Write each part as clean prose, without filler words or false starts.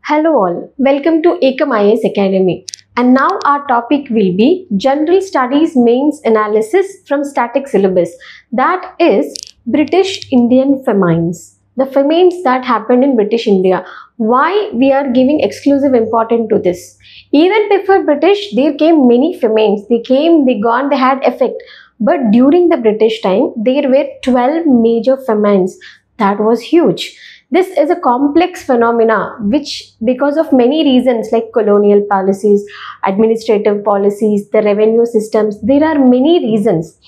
Hello all, welcome to Ekam IAS Academy. And now our topic will be General Studies Mains Analysis from Static Syllabus. That is British Indian famines. The famines that happened in British India. Why we are giving exclusive importance to this? Even before British, there came many famines. They came, they gone, they had effect. But during the British time, there were 12 major famines. That was huge. This is a complex phenomena which, because of many reasons like colonial policies, administrative policies, the revenue systems, there are many reasons.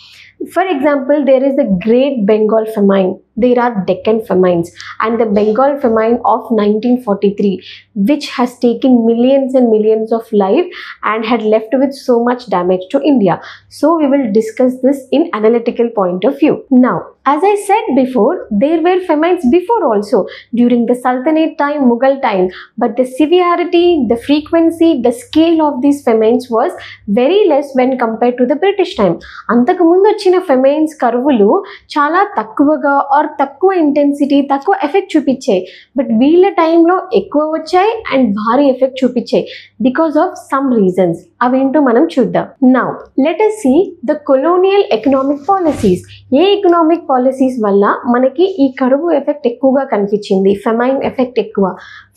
For example, there is the Great Bengal Famine, there are Deccan famines, and the Bengal famine of 1943, which has taken millions and millions of lives and had left with so much damage to India. So we will discuss this in analytical point of view. Now, as I said before, there were famines before also during the Sultanate time, Mughal time, but the severity, the frequency, the scale of these famines was very less when compared to the British time. అంతకు ముందు వచ్చిన famines కరువులు చాలా తక్కువగా or తక్కువ intensity, తక్కువ effect చూపించాయి. But వీళ్ళ టైంలో ఎక్కువ వచ్చాయి అండ్ భారీ ఎఫెక్ట్ చూపించాయి బికాస్ ఆఫ్ సమ్ రీజన్స్. అవేంటో మనం చూద్దాం. Now let us see the colonial economic policies. A economic policies వల్ల మనకి ఈ కరువు ఎఫెక్ట్ ఎక్కువగా కనిపించింది, ఫెమైన్ ఎఫెక్ట్ ఎక్కువ?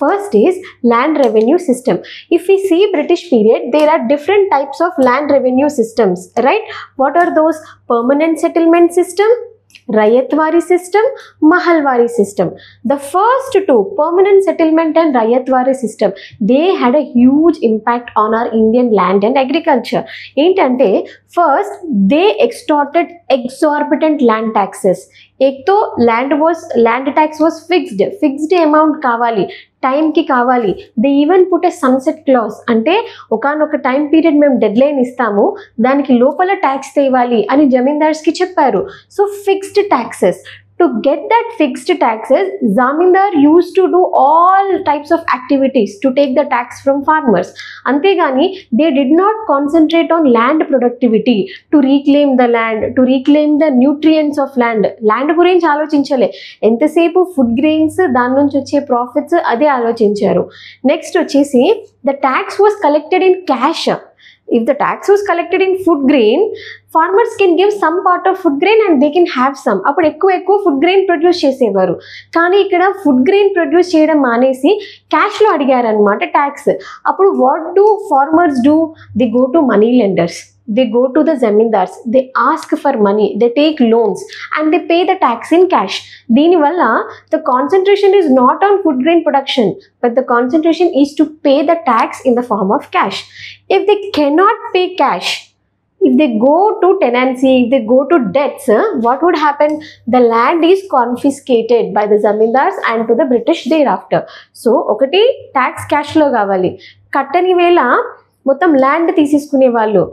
First is land revenue system. If we see British period, there are different types of land revenue systems, right? What are those? Permanent settlement system, Rayatwari system, Mahalwari system. The first two, permanent settlement and Rayatwari system, they had a huge impact on our Indian land and agriculture. ఏంటంటే first they extorted exorbitant land taxes. एक तो land tax was fixed amount కావాలి, టైంకి కావాలి. They even put a sunset clause, అంటే ఒకనొక time period మేము dead line ఇస్తాము, దానికి లోపల ట్యాక్స్ తేవాలి అని జమీందార్స్కి చెప్పారు. So fixed taxes. To get that fixed taxes, Zamindar used to do all types of activities to take the tax from farmers. Antegani, they did not concentrate on land productivity, to reclaim the land, to reclaim the nutrients of land. Land గురించి ఆలోచించలే, ఎంతసేపు food grains, దాని నుంచి వచ్చే profits అదే ఆలోచించారు. Next వచ్చేసి the tax was collected in cash. If the tax was collected in food grain, farmers can give some part of food grain and they can have some. అప్పుడు ఎక్కువ food grain produce చేసేవారు. కానీ ఇక్కడ food grain produce చేయడం మానేసి క్యాష్లో అడిగారు అనమాట tax. అప్పుడు what do farmers do? They go to money lenders, they go to the zamindars, they ask for money, they take loans and they pay the tax in cash. Dini valla the concentration is not on food grain production, but the concentration is to pay the tax in the form of cash. If they cannot pay cash, if they go to tenancy, if they go to debts, what would happen? The land is confiscated by the zamindars and to the British thereafter. So okati tax cash lo kavali, kattani vela మొత్తం land తీసేసుకునే వాళ్ళు.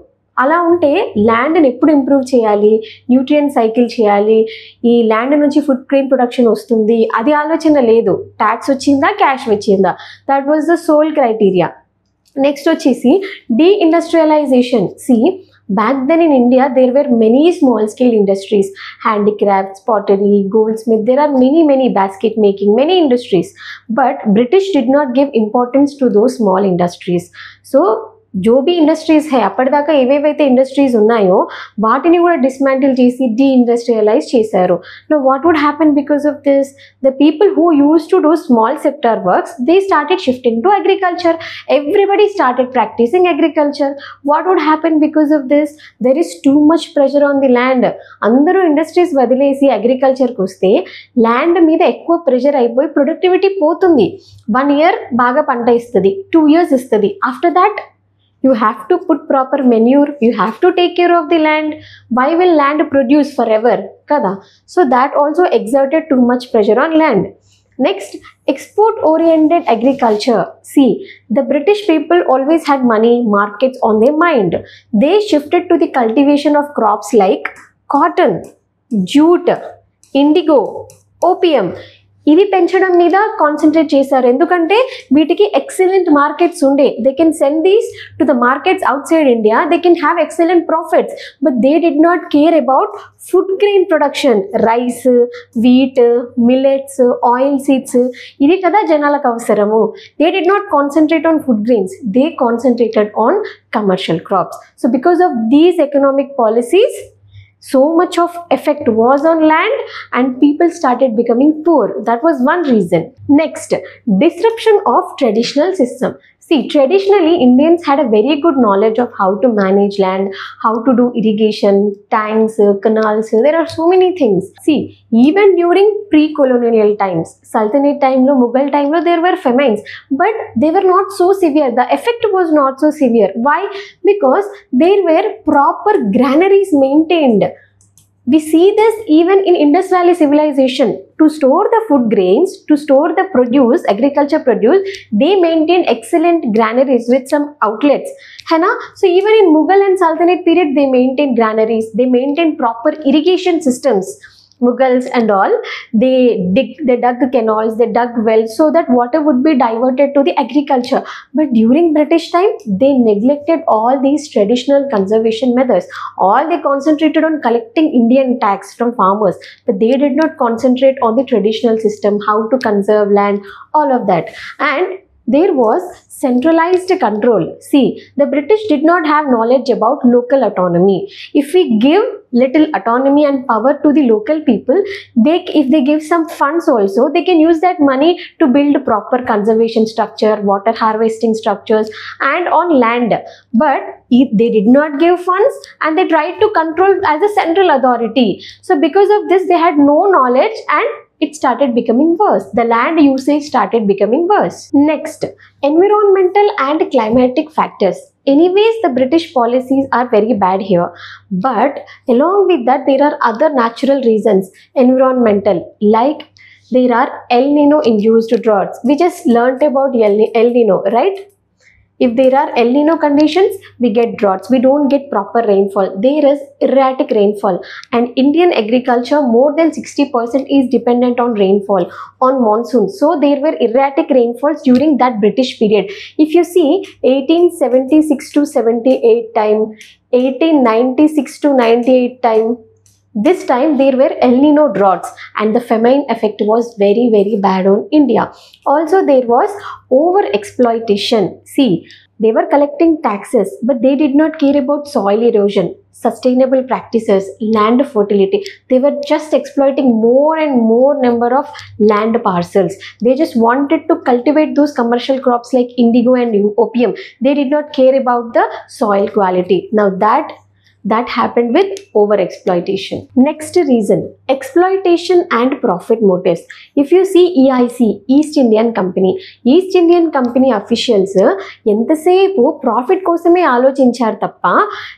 అలా ఉంటే ల్యాండ్ని ఎప్పుడు improve చేయాలి, nutrient cycle చేయాలి, ఈ land నుంచి ఫుడ్ గ్రెయిన్ ప్రొడక్షన్ వస్తుంది, అది ఆలోచన లేదు. ట్యాక్స్ వచ్చిందా, క్యాష్ వచ్చిందా, that was the sole criteria. Next వచ్చేసి deindustrialization. See back then in India, there were many small scale industries, handicrafts, pottery, goldsmith, there are many basket making, many industries. But British did not give importance to those small industries. So जो भी industries है అప్పటిదాకా ఏవేవైతే industries ఉన్నాయో వాటిని కూడా dismantle చేసి deindustrialise చేశారు. No what would happen because of this? The people who use to do small sector works, they started shifting to agriculture. Everybody started practising agriculture. What would happen because of this? There is too much pressure on the land. అందరూ industries వదిలేసి అగ్రికల్చర్కి వస్తే land మీద ఎక్కువ pressure అయిపోయి productivity పోతుంది. 1 year బాగా పంట ఇస్తుంది, 2 years ఇస్తుంది. After that you have to put proper manure, you have to take care of the land. Why will land produce forever? Kada. So that also exerted too much pressure on land. Next, export oriented agriculture. See, the British people always had money, markets on their mind. They shifted to the cultivation of crops like cotton, jute, indigo, opium. ఇవి పెంచడం మీద concentrate చేశారు. ఎందుకంటే వీటికి excellent markets ఉండే. They can send these to the markets out side India. They can have excellent profits. But they did not care about food grain production. Rice, wheat, millets, oil seeds, ఇవి కదా జనాలకు అవసరము. They did not concentrate on food grains. They concentrated on commercial crops. So because of these economic policies, so much of effect was on land and people started becoming poor. That was one reason. Next, disruption of traditional system. See, traditionally Indians had a very good knowledge of how to manage land, how to do irrigation, tanks, canals. There are so many things. See, even during pre-colonial times, Sultanate time lo, Mughal time lo, there were famines, but they were not so severe. The effect was not so severe. Why? Because there were proper granaries maintained. We see this even in Indus Valley civilization. To store the food grains, to store the produce, agriculture produce, they maintained excellent granaries with some outlets. है ना? So even in Mughal and Sultanate period, they maintained granaries. They maintained proper irrigation systems. Mughals and all, they dug canals, they dug wells so that water would be diverted to the agriculture. But during British time, they neglected all these traditional conservation methods. All they concentrated on collecting Indian tax from farmers, but they did not concentrate on the traditional system, how to conserve land, all of that. And there was centralized control. See, the British did not have knowledge about local autonomy. If we give little autonomy and power to the local people, if they give some funds also, they can use that money to build proper conservation structure, water harvesting structures and on land. But they did not give funds and they tried to control as a central authority. So because of this, they had no knowledge and it started becoming worse. The land usage started becoming worse. Next, environmental and climatic factors. Anyways, the British policies are very bad here. But along with that, there are other natural reasons. Environmental, like there are El Nino induced droughts. We just learnt about El Nino, right? If there are El Nino conditions, we get droughts. We don't get proper rainfall. There is erratic rainfall. And Indian agriculture, more than 60% is dependent on rainfall, on monsoon. So there were erratic rainfalls during that British period. If you see 1876 to 78 time, 1896 to 98 time, this time there were El Nino droughts and the famine effect was very, very bad on India. Also there was over exploitation. See, they were collecting taxes, but they did not care about soil erosion, sustainable practices, land fertility. They were just exploiting more and more number of land parcels. They just wanted to cultivate those commercial crops like indigo and opium. They did not care about the soil quality. Now that happened with over exploitation. Next reason, exploitation and profit motives. If you see EIC, East Indian Company officials ఎంతసేపు profit కోసమే ఆలోచించారు తప్ప,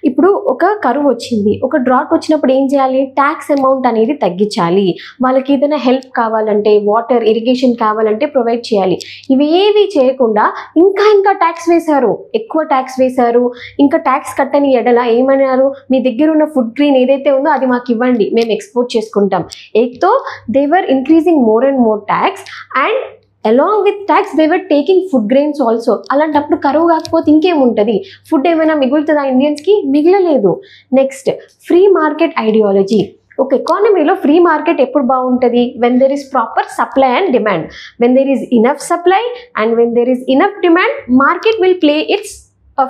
ఇప్పుడు ఒక కరువు వచ్చింది, ఒక drought వచ్చినప్పుడు ఏం చేయాలి? ట్యాక్స్ అమౌంట్ అనేది తగ్గించాలి. వాళ్ళకి ఏదైనా హెల్ప్ కావాలంటే, వాటర్ ఇరిగేషన్ కావాలంటే ప్రొవైడ్ చేయాలి. ఇవేవి చేయకుండా ఇంకా ట్యాక్స్ వేశారు, ఎక్కువ ట్యాక్స్ వేశారు. ఇంకా ట్యాక్స్ కట్టని ఎడల ఏమన్నారు? మీ దగ్గర ఉన్న ఫుడ్ గ్రెయిన్ ఏదైతే ఉందో అది మాకు ఇవ్వండి, మేము ఎక్స్పోర్ట్ చేసుకుంటాం. ఏతో they were increasing more and more tax and along with tax they were taking food grains also. అలాంటప్పుడు కరువు కాకపోతే ఇంకేముంటుంది? ఫుడ్ ఏమైనా మిగులుతుందా ఇండియన్స్కి? మిగలలేదు. Next, free market ideology. ఒక ఎకానమీలో ఫ్రీ మార్కెట్ ఎప్పుడు బాగుంటుంది? when there is proper supply and demand. When there is enough supply and when there is enough demand, market will play its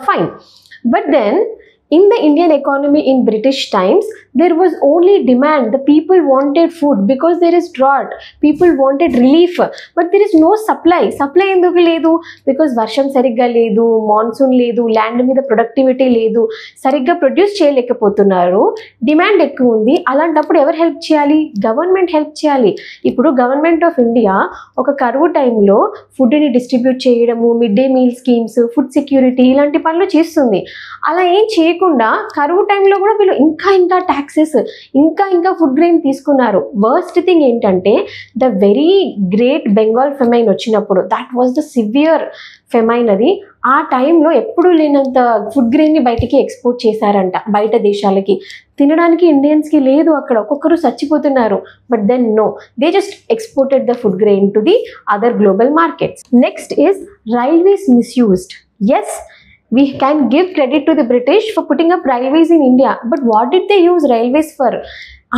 fine. But then in the Indian economy in British times, there was only demand. The people wanted food because there is drought. People wanted relief, but there is no supply. Supply enduku ledu? Because varsham sarigga ledu, monsoon ledu, land మీద productivity లేదు, సరిగ్గా produce చేయలేకపోతున్నారు, demand ఎక్కువ ఉంది. అలాంటప్పుడు ఎవరు help చేయాలి? Government help చేయాలి. ఇప్పుడు గవర్నమెంట్ ఆఫ్ ఇండియా ఒక కరువు టైంలో ఫుడ్ని డిస్ట్రిబ్యూట్ చేయడము, mid day meal schemes, food security ఇలాంటి పనులు చేస్తుంది. అలా ఏం చేయకుండా కరువు టైంలో కూడా వీళ్ళు ఇంకా ట్యాక్సెస్, ఇంకా ఫుడ్ గ్రెయిన్ తీసుకున్నారు. వర్స్ట్ థింగ్ ఏంటంటే, the very great Bengal famine వచ్చినప్పుడు, that was the severe famine అది. ఆ టైంలో ఎప్పుడూ లేనంత ఫుడ్ గ్రెయిన్ని బయటికి ఎక్స్పోర్ట్ చేశారంట బయట దేశాలకి. తినడానికి ఇండియన్స్కి లేదు, అక్కడ ఒక్కొక్కరు చచ్చిపోతున్నారు. But then no, they just exported the food grain to the other global markets. Next is railways misused. Yes, we can give credit to the British for putting up railways in India, but what did they use railways for?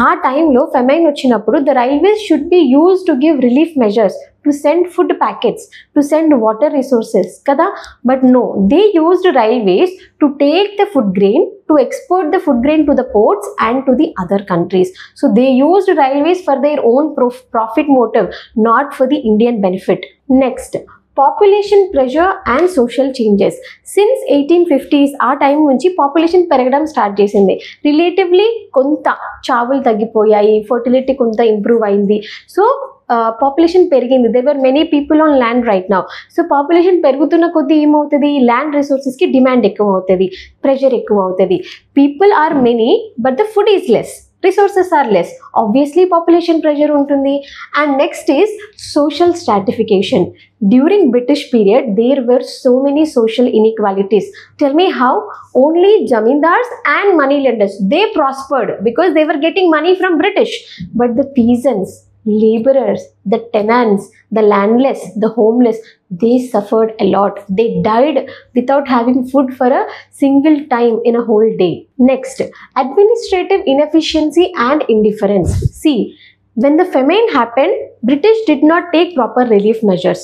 ఆ టైంలో famine వచ్చినప్పుడు the railways should be use to give relief measures, to send food packets, to send water resources కదా. But no, they used railways to take the food grain, to export the food grain to the ports and to the other countries. So they used railways for their own profit motive, not for the Indian benefit. Next, population pressure and social changes. Since 1850s ఆ time నుంచి population పెరగడం start చేసింది. Relatively కొంత చావులు తగ్గిపోయాయి, fertility కొంత improve అయింది. So population పెరిగింది. There were many people on land right now. So population పెరుగుతున్న కొద్దీ ఏమవుతుంది, ల్యాండ్ రిసోర్సెస్కి డిమాండ్ ఎక్కువ అవుతుంది, ప్రెషర్ ఎక్కువ అవుతుంది. People are many but the food is less, resources are less, obviously population pressure ఉంటుంది. And next is social stratification. During British period there were so many social inequalities. Tell me how? Only zamindars and money lenders, they prospered because they were getting money from British, but the peasants, laborers, the tenants, the landless, the homeless, they suffered a lot. They died without having food for a single time in a whole day. Next, administrative inefficiency and indifference. See, when the famine happened, British did not take proper relief measures.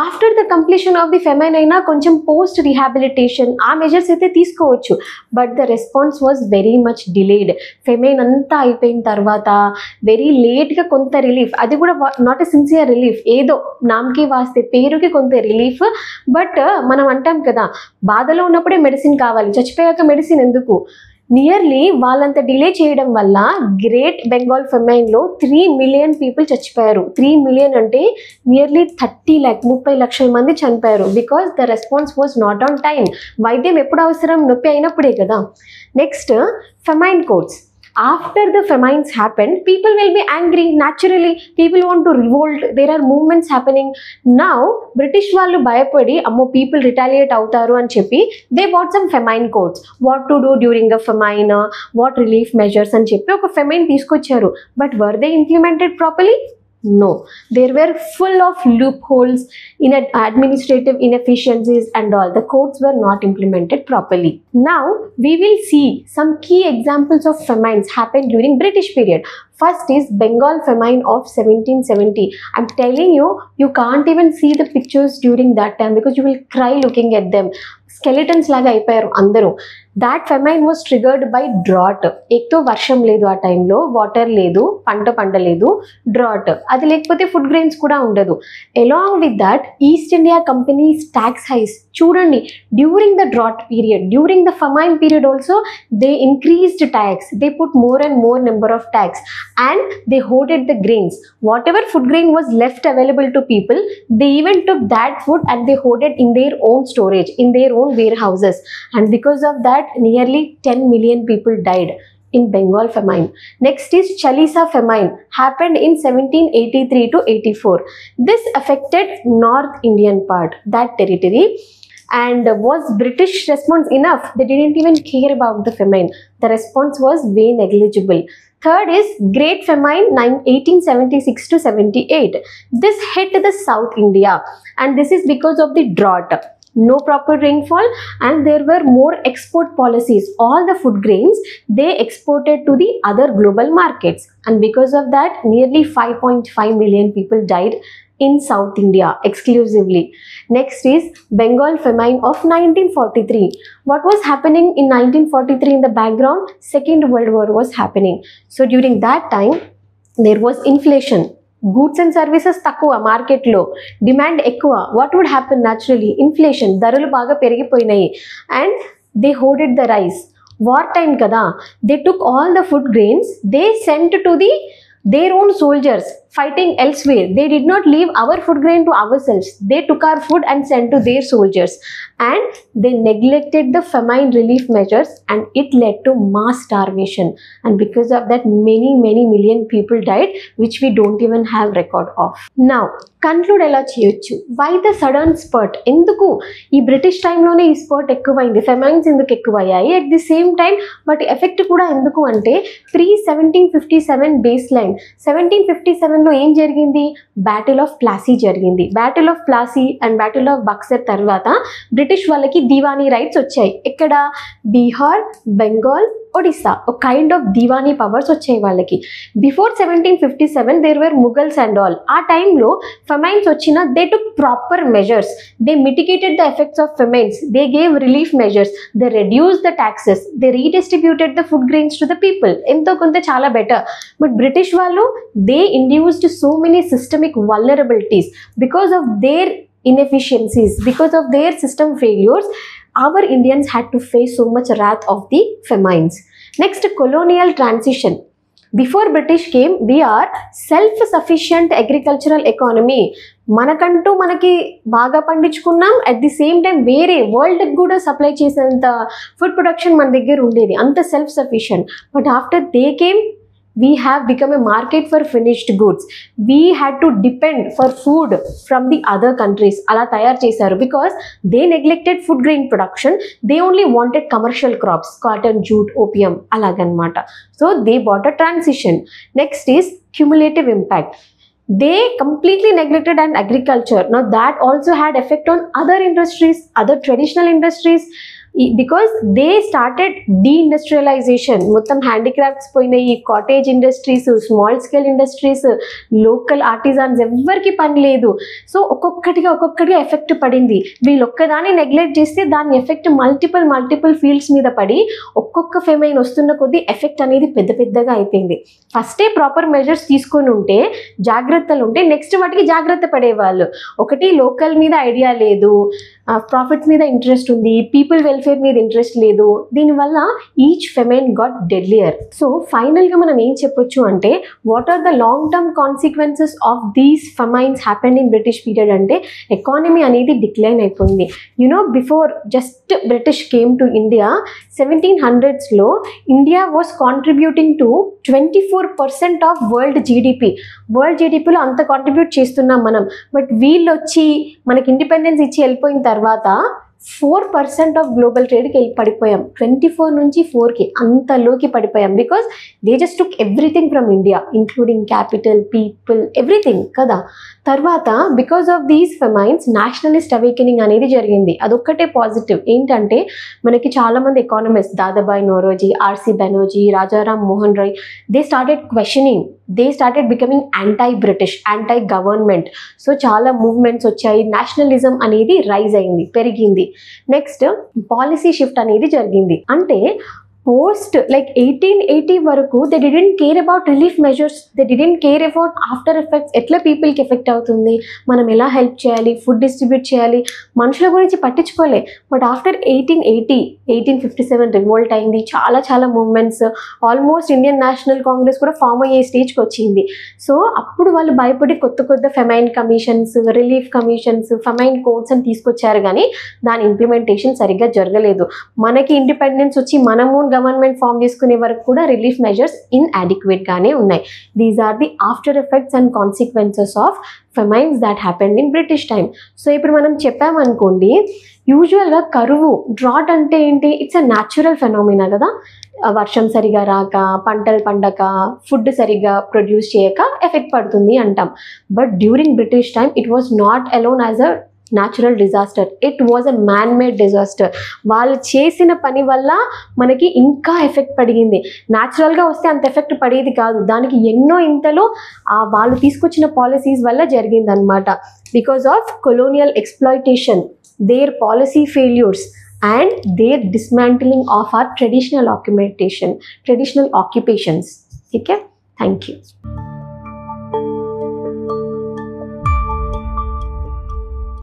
After the completion of the famine అయినా కొంచెం post rehabilitation ఆ measures అయితే తీసుకోవచ్చు, but the response was very much delayed. Famine అంతా అయిపోయిన తర్వాత very లేట్గా కొంత రిలీఫ్, అది కూడా నాట్ ఎ సిన్సియర్ రిలీఫ్, ఏదో నామకి వాస్తే పేరుకి కొంత రిలీఫ్. బట్ మనం అంటాం కదా, బాధలో ఉన్నప్పుడే మెడిసిన్ కావాలి, చచ్చిపోయాక మెడిసిన్ ఎందుకు. నియర్లీ వాళ్ళంత డిలే చేయడం వల్ల గ్రేట్ బెంగాల్ ఫెమైన్లో 3 మిలియన్ పీపుల్ చచ్చిపోయారు. 3 మిలియన్ అంటే నియర్లీ 30 లక్షల మంది చనిపోయారు. Because the response was not on time. వైద్యం ఎప్పుడు అవసరం, నొప్పి అయినప్పుడే కదా. Next, famine codes. After the famines happened, people will be angry. Naturally, people want to revolt. There are movements happening. Now, British వాళ్ళు భయపడి అమ్మో people retaliate అవుతారు అని చెప్పి they bought some famine codes. What to do during a famine, what relief measures అని చెప్పి ఒక famine తీసుకొచ్చారు. But were they implemented properly? No, there were full of loopholes, in administrative inefficiencies and all. The codes were not implemented properly. Now we will see some key examples of famines happened during British period. First is Bengal famine of 1770. I'm telling you, you can't even see the pictures during that time because you will cry looking at them. Skeletons laga అయిపోయారు అందరూ. That famine was triggered by drought. ఏక్తో వర్షం లేదు ఆ టైంలో, water లేదు, పంట లేదు, drought. అది లేకపోతే ఫుడ్ గ్రెయిన్స్ కూడా ఉండదు. Along with that East India companies tax hikes చూడండి. During the drought period, during the famine period also, they increased tax. They put more and more number of tax and they hoarded the grains. Whatever food grain was left available to people, they even took that food and they hoarded in their own storage, in their own warehouses. And because of that, nearly 10 million people died in Bengal famine. Next is Chalisa famine, happened in 1783 to 84. This affected North Indian part, that territory. And was British response enough? They didn't even care about the famine. The response was way negligible. Third is Great Famine 1876 to 78. This hit the South India and this is because of the drought. No proper rainfall and there were more export policies. All the food grains they exported to the other global markets, and because of that nearly 5.5 million people died in South India exclusively. Next is Bengal famine of 1943. What was happening in 1943 in the background? Second World War was happening. So during that time there was inflation. Goods and services తక్కువ, మార్కెట్లో demand ఎక్కువ. What would happen naturally? Inflation, ధరలు బాగా పెరిగిపోయినాయి. And they hoarded the rice. War time కదా, they took all the food grains, they sent to the their own soldiers fighting elsewhere. They did not leave our food grain to ourselves. They took our food and sent to their soldiers, and they neglected the famine relief measures, and it led to mass starvation. And because of that, many million people died, which we don't even have record of. Now conclude ఎలా చేయొచ్చు? Why the sudden spurt? ఎందుకు ఈ British టైంలోనే ఈ spurt ఎక్కువైంది, famines ఎందుకు ఎక్కువయ్యాయి? At the same time వాటి ఎఫెక్ట్ కూడా ఎందుకు అంటే, ప్రీ 1757 బేస్ లైన్. 1757లో ఏం జరిగింది? బ్యాటిల్ ఆఫ్ ప్లాసీ జరిగింది. Battle of Plassey and battle of Buxar తర్వాత బ్రిటిష్ వాళ్ళకి దివానీ రైట్స్ వచ్చాయి. ఎక్కడ? బీహార్, బెంగాల్, ఒడిస్సా. ఒక కైండ్ ఆఫ్ దివానీ పవర్స్ వచ్చాయి వాళ్ళకి. Before 1757 there were Mughals and all. ఆ టైంలో ఫెమైన్స్ వచ్చిన they took proper measures. They mitigated the effects of famines. They gave relief measures. They reduce the taxes. They redistributed the food grains to the people. ఎంతో కొంత చాలా better. But British వాళ్ళు they induced so many systemic vulnerabilities because of their inefficiencies, because of their system failures. Our Indians had to face so much wrath of the famines. Next, colonial transition. Before British came, we are self-sufficient agricultural economy. మనకంటూ మనకి బాగా పండించుకున్నాం. At the same time వేరే వరల్డ్కి కూడా supply చేసేంత food production మన దగ్గర ఉండేది, అంత self sufficient. But after they came, we have become a market for finished goods. We had to depend for food from the other countries. Ala tayar chesaru because they neglected food grain production. They only wanted commercial crops, cotton, jute, opium, alaganmata. So they bought a transition. Next is cumulative impact. They completely neglected an agriculture. Now that also had effect on other industries, other traditional industries, because they started deindustrialization. మొత్తం handicrafts పోయినాయి, cottage industries, small scale industries, local artisans, ఎవ్వరికి పని లేదు. So ఒక్కొక్కటిగా effect పడింది. వీళ్ళు ఒక్కదాన్ని neglect చేస్తే దాని ఎఫెక్ట్ మల్టిపుల్ ఫీల్డ్స్ మీద పడి ఒక్కొక్క ఫెమైన్ వస్తున్న కొద్దీ ఎఫెక్ట్ అనేది పెద్దగా అయిపోయింది. ఫస్టే ప్రాపర్ మెజర్స్ తీసుకొని ఉంటే, జాగ్రత్తలు ఉంటే, నెక్స్ట్ వాటికి జాగ్రత్త పడేవాళ్ళు. ఒకటి లోకల్ మీద ఐడియా లేదు, ప్రాఫిట్స్ మీద ఇంట్రెస్ట్ ఉంది, పీపుల్ వెల్ఫేర్ మీద ఇంట్రెస్ట్ లేదు. దీనివల్ల each famine got deadlier. So ఫైనల్గా మనం ఏం చెప్పొచ్చు అంటే, what are the long term consequences of these famines happened in British period అంటే, ఎకానమీ అనేది డిక్లైన్ అయిపోయింది. You know before just British came to India, 1700స్లో India was contributing to 24% of world GDP. World జీడిపిలో అంత కాంట్రిబ్యూట్ చేస్తున్నాం మనం. But వీళ్ళు వచ్చి మనకి ఇండిపెండెన్స్ ఇచ్చి వెళ్ళిపోయిన తర్వాత 4% ఆఫ్ గ్లోబల్ ట్రేడ్కి వెళ్ళి పడిపోయాం. 24 నుంచి 4కి అంతలోకి పడిపోయాం. Because they just took everything from India, including capital, people, everything కదా. తర్వాత because of these famines nationalist awakening అనేది జరిగింది. అదొక్కటే పాజిటివ్. ఏంటంటే మనకి చాలామంది economist, Dadabhai Naoroji, RC Banerjee, Rajaram Mohan Roy, they started questioning, they started becoming anti British, anti government. So చాలా movements వచ్చాయి, నేషనలిజం అనేది రైజ్ అయింది, పెరిగింది. నెక్స్ట్ పాలసీ షిఫ్ట్ అనేది జరిగింది. అంటే పోస్ట్ లైక్ 1880 వరకు they didn't care about relief measures, they didn't care about after effects, ఎట్లా పీపుల్కి ఎఫెక్ట్ అవుతుంది, మనం ఎలా హెల్ప్ చేయాలి, ఫుడ్ డిస్ట్రిబ్యూట్ చేయాలి, మనుషుల గురించి పట్టించుకోలే. బట్ ఆఫ్టర్ 1880, 1857 రివోల్ట్ అయింది, చాలా movements, almost Indian national Congress కూడా ఫామ్ అయ్యే స్టేజ్కి వచ్చింది. సో అప్పుడు వాళ్ళు భయపడి కొత్త famine commissions, relief commissions, famine codes అని తీసుకొచ్చారు, కానీ దాని ఇంప్లిమెంటేషన్ సరిగ్గా జరగలేదు. మనకి ఇండిపెండెన్స్ వచ్చి మనము గవర్నమెంట్ ఫామ్ చేసుకునే వరకు కూడా రిలీఫ్ మెజర్స్ ఇన్అడిక్వేట్ గానే ఉన్నాయి. These are the after effects and consequences of famines that happened in British time. So ఇప్పుడు మనం చెప్పామనుకోండి, యూజువల్గా కరువు, డ్రాట్ అంటే ఏంటి? ఇట్స్ అ న్యాచురల్ ఫెనోమినా కదా. వర్షం సరిగా రాక, పంటలు పండక, ఫుడ్ సరిగ్గా ప్రొడ్యూస్ చేయక ఎఫెక్ట్ పడుతుంది అంటాం. But during British time it was not alone as a natural disaster, it was a man made disaster. వాళ్ళు చేసిన పని వల్ల మనకి ఇంకా ఎఫెక్ట్ పడింది. న్యాచురల్గా వస్తే అంత ఎఫెక్ట్ పడేది కాదు, దానికి ఎన్నో ఇంతలో వాళ్ళు తీసుకొచ్చిన పాలసీస్ వల్ల జరిగిందనమాట. Because of colonial exploitation, their policy failures and their dismantling of our traditional occupations. Okay, thank you.